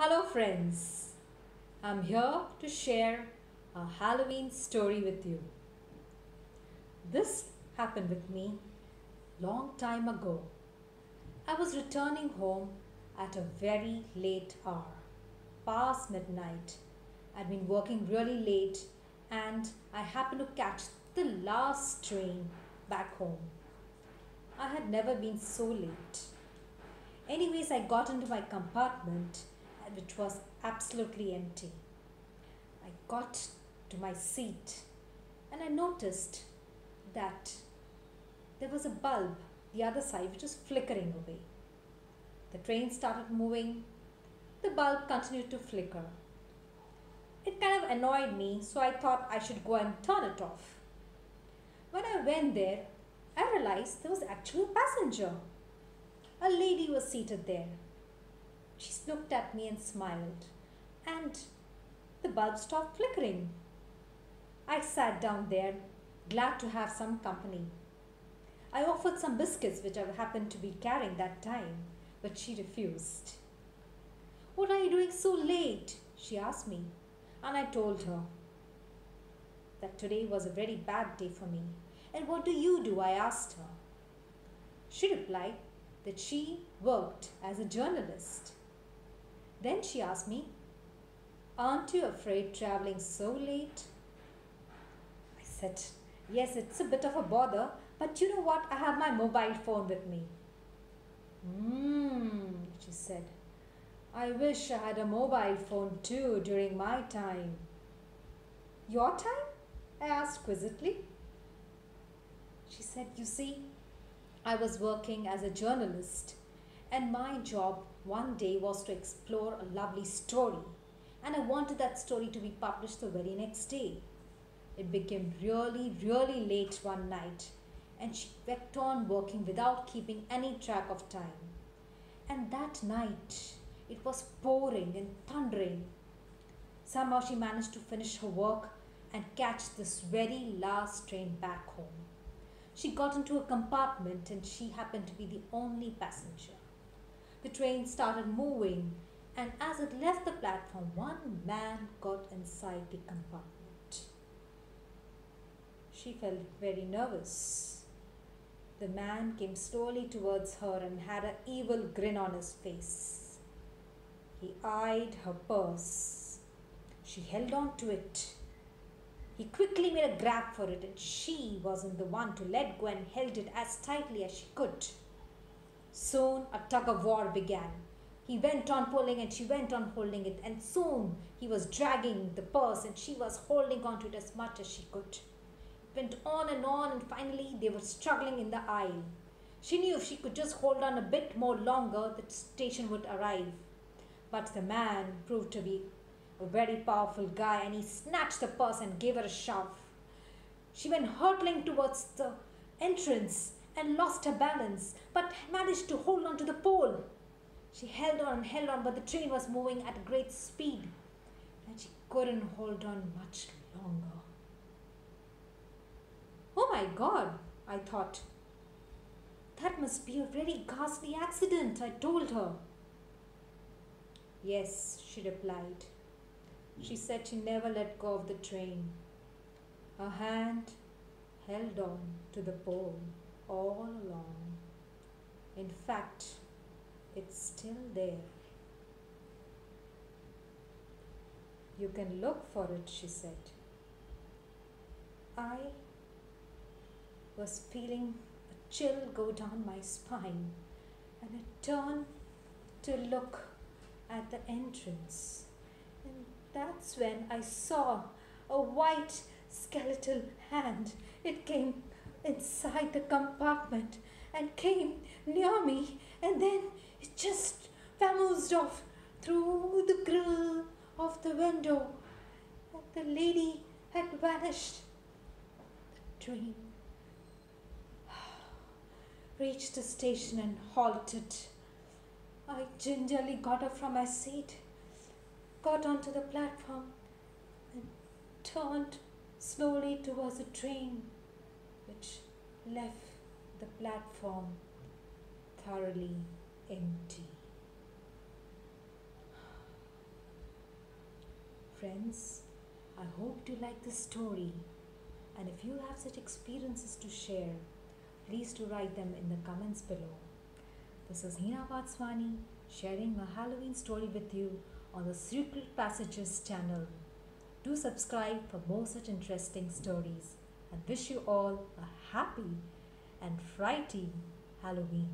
Hello, friends. I'm here to share a Halloween story with you. This happened with me long time ago. I was returning home at a very late hour, past midnight. I'd been working really late and I happened to catch the last train back home. I had never been so late. Anyways, I got into my compartment, which was absolutely empty. I got to my seat and I noticed that there was a bulb the other side which was flickering away. The train started moving, the bulb continued to flicker. It kind of annoyed me, so I thought I should go and turn it off. When I went there, I realized there was actually a passenger. A lady was seated there. She looked at me and smiled, and the bulb stopped flickering. I sat down there, glad to have some company. I offered some biscuits which I happened to be carrying that time, but she refused. "What are you doing so late?" she asked me, and I told her that today was a very bad day for me. "And what do you do?" I asked her. She replied that she worked as a journalist. Then she asked me, "Aren't you afraid traveling so late?" I said, "Yes, it's a bit of a bother, but you know what? I have my mobile phone with me." She said, "I wish I had a mobile phone too during my time." "Your time?" I asked quizzically. She said, "You see, I was working as a journalist, and my job one day was to explore a lovely story, and I wanted that story to be published the very next day. It became really late one night, and she kept on working without keeping any track of time. And that night, it was pouring and thundering. Somehow she managed to finish her work and catch this very last train back home. She got into a compartment and she happened to be the only passenger. The train started moving, and as it left the platform, one man got inside the compartment. She felt very nervous. The man came slowly towards her and had an evil grin on his face. He eyed her purse. She held on to it. He quickly made a grab for it, and she wasn't the one to let go and held it as tightly as she could. Soon a tug of war began. He went on pulling and she went on holding it, and soon he was dragging the purse and she was holding on to it as much as she could. It went on, and finally they were struggling in the aisle. She knew if she could just hold on a bit more longer, the station would arrive. But the man proved to be a very powerful guy, and he snatched the purse and gave her a shove. She went hurtling towards the entrance and lost her balance, but managed to hold on to the pole. She held on, but the train was moving at great speed, and she couldn't hold on much longer. "Oh my God," I thought. "That must be a very ghastly accident," I told her. "Yes," she replied. She said she never let go of the train. Her hand held on to the pole all along. In fact, it's still there. "You can look for it," she said. I was feeling a chill go down my spine, and I turned to look at the entrance. And that's when I saw a white skeletal hand. It came inside the compartment and came near me, and then it just vamoosed off through the grill of the window. And the lady had vanished. The train reached the station and halted. I gingerly got up from my seat, got onto the platform, and turned slowly towards the train, which left the platform thoroughly empty. friends. I hope you like this story. And if you have such experiences to share, please do write them in the comments below. This is Heena Vaswani sharing a Halloween story with you on the Secret Passages channel. Do subscribe for more such interesting stories and wish you all a happy and frighty Halloween.